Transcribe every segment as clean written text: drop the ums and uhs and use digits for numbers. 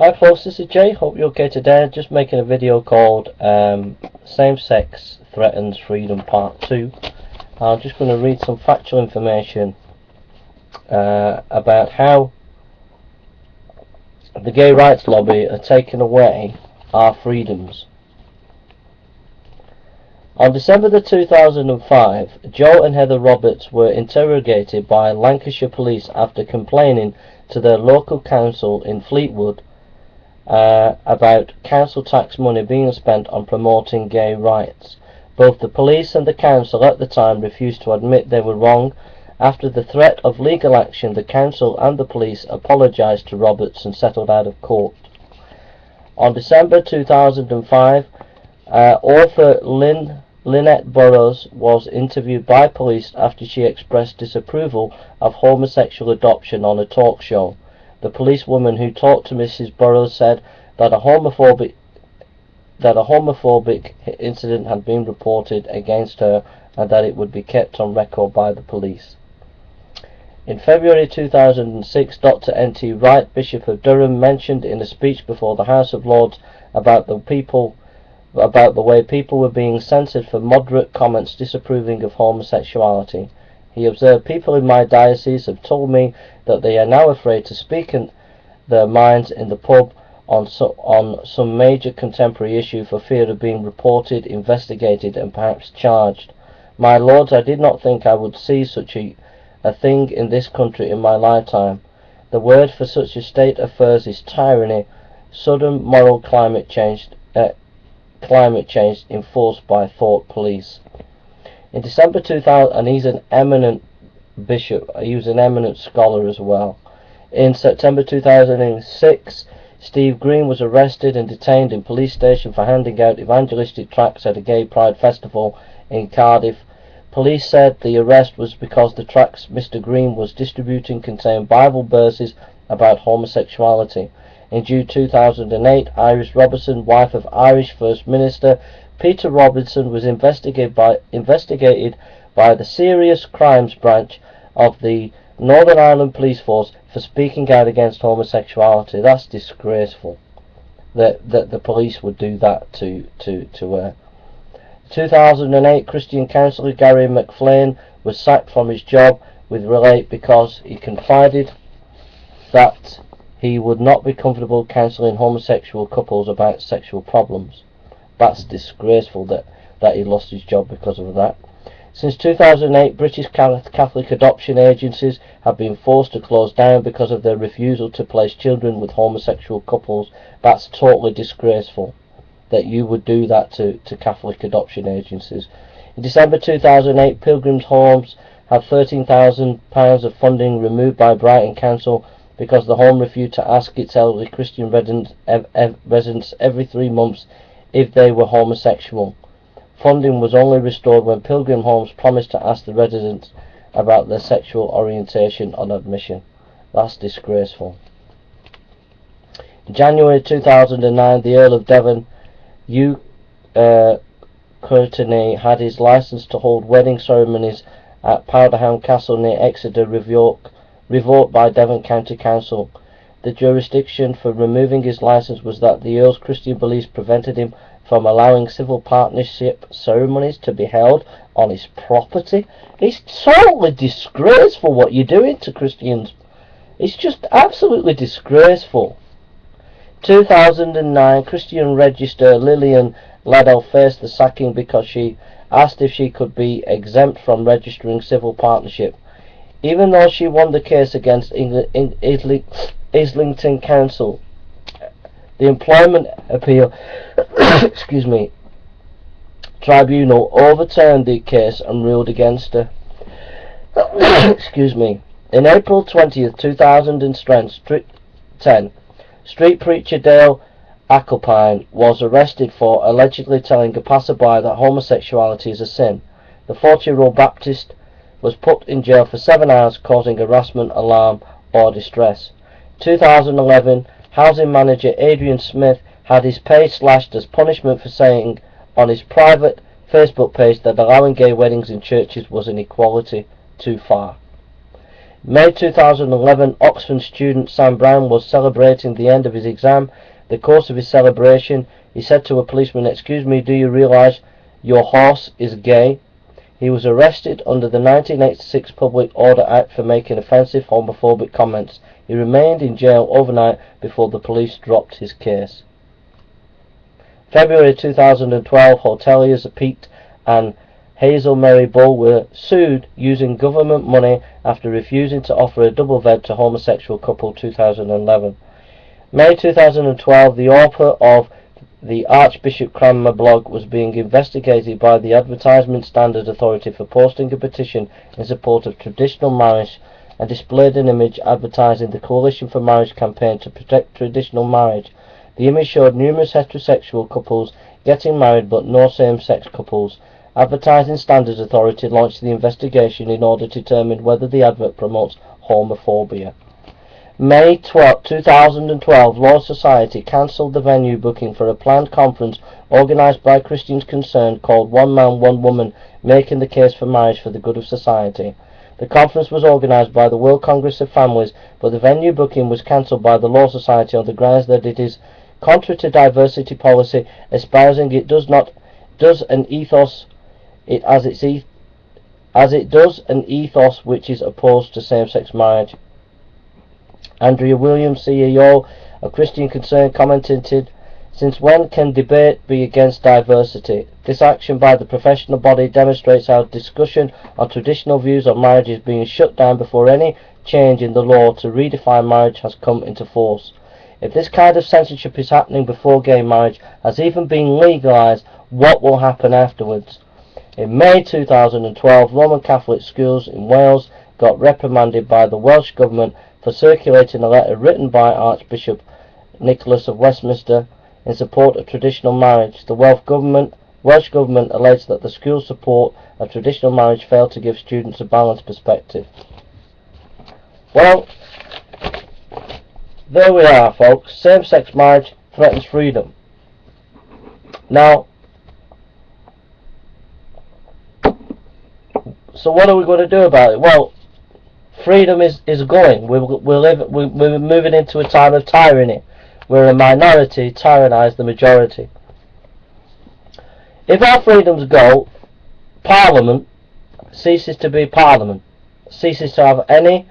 Hi folks, this is Jay, hope you're okay today. Just making a video called Same-Sex Threatens Freedom Part 2. I'm just going to read some factual information about how the gay rights lobby are taking away our freedoms. On December the 2005, Joe and Heather Roberts were interrogated by Lancashire police after complaining to their local council in Fleetwood about council tax money being spent on promoting gay rights. Both the police and the council at the time refused to admit they were wrong. After the threat of legal action, the council and the police apologised to Roberts and settled out of court. On December 2005, author Lynette Burrows was interviewed by police after she expressed disapproval of homosexual adoption on a talk show. The policewoman who talked to Mrs. Burrows said that a homophobic incident had been reported against her and that it would be kept on record by the police. In February 2006, Dr. N.T. Wright, Bishop of Durham, mentioned in a speech before the House of Lords about the way people were being censored for moderate comments disapproving of homosexuality. He observed, "People in my diocese have told me that they are now afraid to speak in their minds in the pub on some major contemporary issue for fear of being reported, investigated and perhaps charged. My lords, I did not think I would see such a thing in this country in my lifetime. The word for such a state of affairs is tyranny, sudden moral climate change enforced by thought police." In December 2000, and he's an eminent bishop, he was an eminent scholar as well. In September 2006, Steve Green was arrested and detained in police station for handing out evangelistic tracts at a gay pride festival in Cardiff. Police said the arrest was because the tracts Mr. Green was distributing contained Bible verses about homosexuality. In June 2008, Iris Robertson, wife of Irish First Minister Peter Robinson, was investigated by the Serious Crimes Branch of the Northern Ireland Police Force for speaking out against homosexuality. That's disgraceful that the police would do that to her. 2008, Christian counsellor Gary McFlane was sacked from his job with Relate because he confided that he would not be comfortable counselling homosexual couples about sexual problems. That's disgraceful that he lost his job because of that. Since 2008, British Catholic adoption agencies have been forced to close down because of their refusal to place children with homosexual couples. That's totally disgraceful that you would do that to Catholic adoption agencies. In December 2008, Pilgrims Homes had £13,000 of funding removed by Brighton Council because the home refused to ask its elderly Christian residents every 3 months if they were homosexual. Funding was only restored when Pilgrim Homes promised to ask the residents about their sexual orientation on admission. That's disgraceful. In January 2009, the Earl of Devon, Hugh Courtenay, had his licence to hold wedding ceremonies at Powderhound Castle near Exeter revoked by Devon County Council. The jurisdiction for removing his licence was that the Earl's Christian beliefs prevented him from allowing civil partnership ceremonies to be held on his property. It's totally disgraceful what you're doing to Christians. It's just absolutely disgraceful. 2009, Christian Register Lillian Laddell faced the sacking because she asked if she could be exempt from registering civil partnership. Even though she won the case against Islington Council, the Employment Appeal Tribunal overturned the case and ruled against her. In April 20th, 2010, street preacher Dale Acklepine was arrested for allegedly telling a passerby that homosexuality is a sin. The 40-year-old Baptist was put in jail for 7 hours, causing harassment, alarm or distress. 2011, housing manager Adrian Smith had his pay slashed as punishment for saying on his private Facebook page that allowing gay weddings in churches was an equality too far. May 2011, Oxford student Sam Brown was celebrating the end of his exam. In the course of his celebration, he said to a policeman, "Excuse me, do you realise your horse is gay?" He was arrested under the 1986 Public Order Act for making offensive homophobic comments. He remained in jail overnight before the police dropped his case. February 2012, hoteliers Pete and Hazel Mary Bull were sued using government money after refusing to offer a double bed to homosexual couple. 2011. May 2012, the author of the Archbishop Cranmer blog was being investigated by the Advertisement Standards Authority for posting a petition in support of traditional marriage and displayed an image advertising the Coalition for Marriage campaign to protect traditional marriage. The image showed numerous heterosexual couples getting married but no same-sex couples. Advertising Standards Authority launched the investigation in order to determine whether the advert promotes homophobia. May 12, 2012, Law Society cancelled the venue booking for a planned conference organised by Christians Concerned called One Man, One Woman, Making the Case for Marriage for the Good of Society. The conference was organised by the World Congress of Families, but the venue booking was cancelled by the Law Society on the grounds that it is contrary to diversity policy, espousing it does an ethos which is opposed to same-sex marriage. Andrea Williams, CEO of Christian Concern, commented, "Since when can debate be against diversity? This action by the professional body demonstrates how discussion on traditional views on marriage is being shut down before any change in the law to redefine marriage has come into force. If this kind of censorship is happening before gay marriage has even been legalised, what will happen afterwards?" In May 2012, Roman Catholic schools in Wales got reprimanded by the Welsh Government for circulating a letter written by Archbishop Nicholas of Westminster in support of traditional marriage. The Welsh government alleged that the school's support of traditional marriage failed to give students a balanced perspective. Well, there we are, folks. Same-sex marriage threatens freedom. Now, so what are we going to do about it? Well, freedom is going. We're moving into a time of tyranny, where a minority tyrannize the majority. If our freedoms go, Parliament ceases to be Parliament, ceases to have any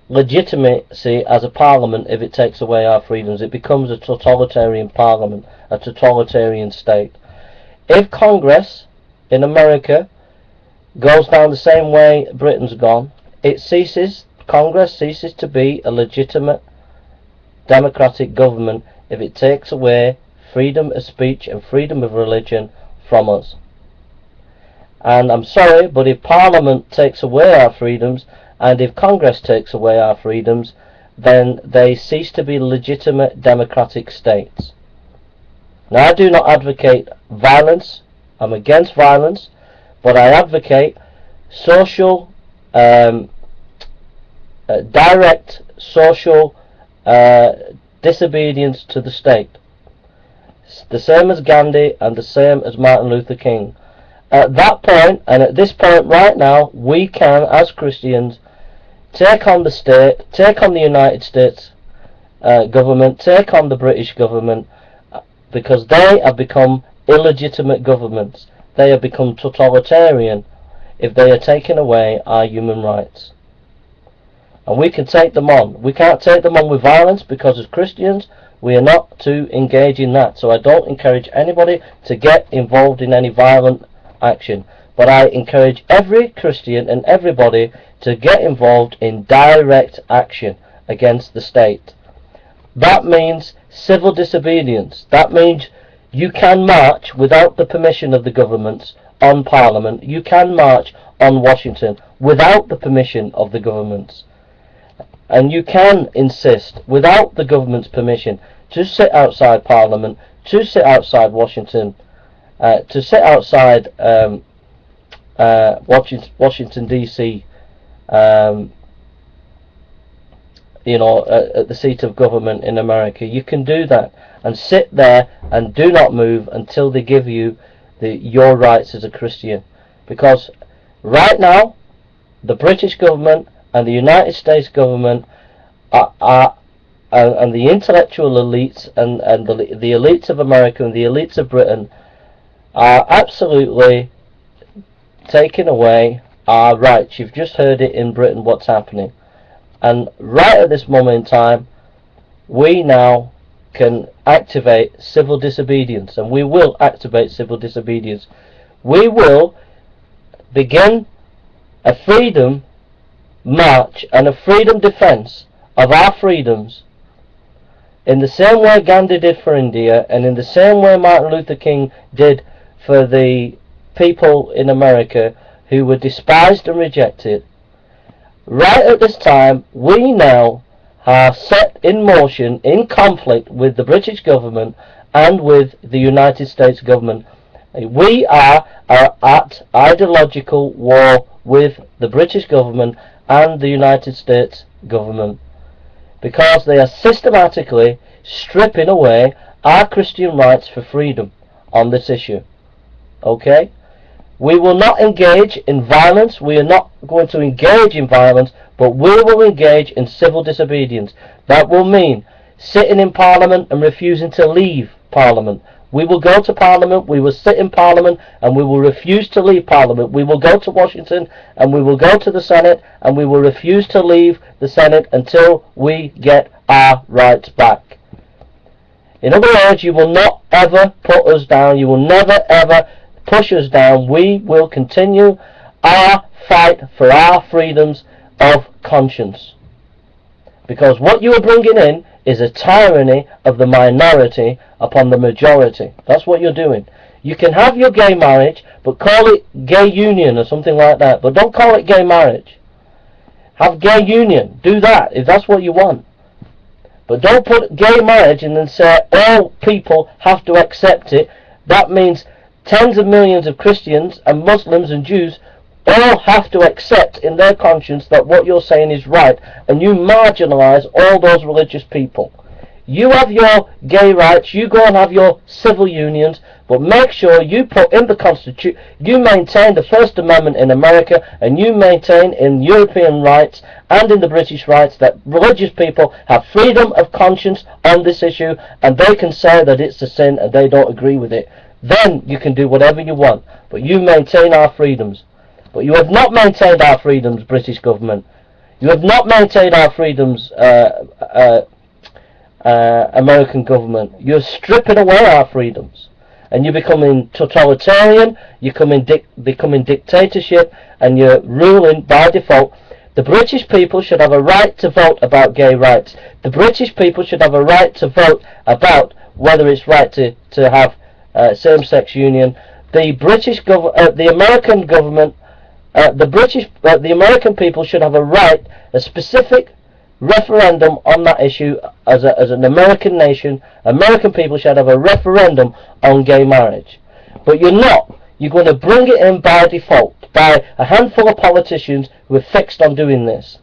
legitimacy as a Parliament. If it takes away our freedoms, it becomes a totalitarian Parliament, a totalitarian state. If Congress in America goes down the same way Britain's gone, Congress ceases to be a legitimate democratic government if it takes away freedom of speech and freedom of religion from us. And I'm sorry, but if Parliament takes away our freedoms and if Congress takes away our freedoms, then they cease to be legitimate democratic states. Now, I do not advocate violence. I'm against violence, but I advocate social direct social disobedience to the state. The same as Gandhi and the same as Martin Luther King. At that point, and at this point right now, we can, as Christians, take on the state, take on the United States government, take on the British government, because they have become illegitimate governments. They have become totalitarian if they are taking away our human rights. And we can take them on. We can't take them on with violence, because as Christians we are not to engage in that. So I don't encourage anybody to get involved in any violent action, but I encourage every Christian and everybody to get involved in direct action against the state. That means civil disobedience. That means you can march without the permission of the governments on Parliament. You can march on Washington without the permission of the governments. And you can insist, without the government's permission, to sit outside Parliament, to sit outside Washington, to sit outside Washington DC, at the seat of government in America. You can do that and sit there and do not move until they give you your rights as a Christian. Because right now, the British government and the United States government and the intellectual elites and the elites of America and the elites of Britain are absolutely taking away our rights. You've just heard it in Britain, what's happening. And right at this moment in time, we now can activate civil disobedience, and we will activate civil disobedience. We will begin a freedom march and a freedom defense of our freedoms in the same way Gandhi did for India, and in the same way Martin Luther King did for the people in America who were despised and rejected. Right at this time, we now are set in motion, in conflict with the British government and with the United States government. We are at ideological war with the British government and the United States government, because they are systematically stripping away our Christian rights for freedom on this issue. Okay? We will not engage in violence. We are not going to engage in violence, but we will engage in civil disobedience. That will mean sitting in Parliament and refusing to leave Parliament. We will go to Parliament, we will sit in Parliament, and we will refuse to leave Parliament. We will go to Washington, and we will go to the Senate, and we will refuse to leave the Senate until we get our rights back. In other words, you will not ever put us down. You will never ever push us down. We will continue our fight for our freedoms of conscience. Because what you are bringing in is a tyranny of the minority upon the majority. That's what you're doing. You can have your gay marriage, but call it gay union or something like that. But don't call it gay marriage. Have gay union. Do that if that's what you want. But don't put gay marriage and then say all people have to accept it. That means tens of millions of Christians and Muslims and Jews all have to accept in their conscience that what you're saying is right, and you marginalize all those religious people. You have your gay rights, you go and have your civil unions, but make sure you put in the Constitution, you maintain the First Amendment in America, and you maintain in European rights and in the British rights that religious people have freedom of conscience on this issue, and they can say that it's a sin and they don't agree with it. Then you can do whatever you want, but you maintain our freedoms. But you have not maintained our freedoms, British government. You have not maintained our freedoms, American government. You're stripping away our freedoms. And you're becoming totalitarian, you're becoming dictatorship, and you're ruling by default. The British people should have a right to vote about gay rights. The British people should have a right to vote about whether it's right to have same-sex union. The American government, the American people should have a right, a specific referendum on that issue. As an American nation, American people should have a referendum on gay marriage. But you're not. You're going to bring it in by default, by a handful of politicians who are fixed on doing this.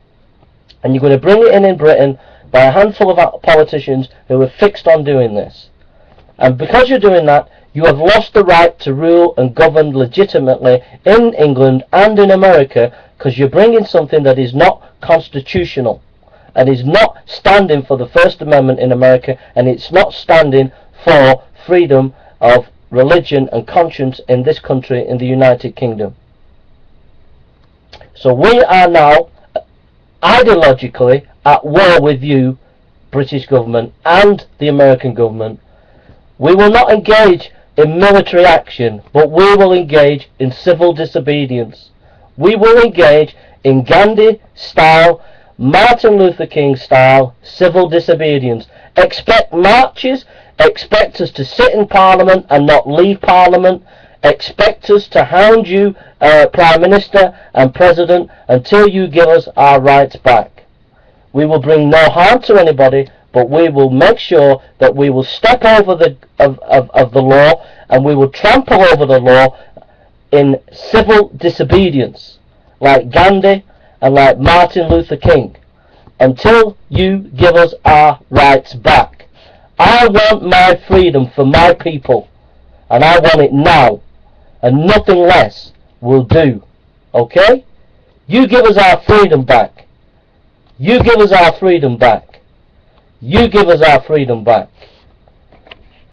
And you're going to bring it in Britain by a handful of politicians who are fixed on doing this. And because you're doing that, you have lost the right to rule and govern legitimately in England and in America, because you're bringing something that is not constitutional and is not standing for the First Amendment in America, and it's not standing for freedom of religion and conscience in this country, in the United Kingdom. So we are now ideologically at war with you, British government, and the American government. We will not engage in military action, but we will engage in civil disobedience. We will engage in Gandhi style, Martin Luther King style civil disobedience. Expect marches, expect us to sit in Parliament and not leave Parliament, expect us to hound you, Prime Minister and President, until you give us our rights back. We will bring no harm to anybody, but we will make sure that we will step over the law, and we will trample over the law in civil disobedience, like Gandhi and like Martin Luther King, until you give us our rights back. I want my freedom for my people, and I want it now, and nothing less will do. Okay? You give us our freedom back. You give us our freedom back. You give us our freedom back.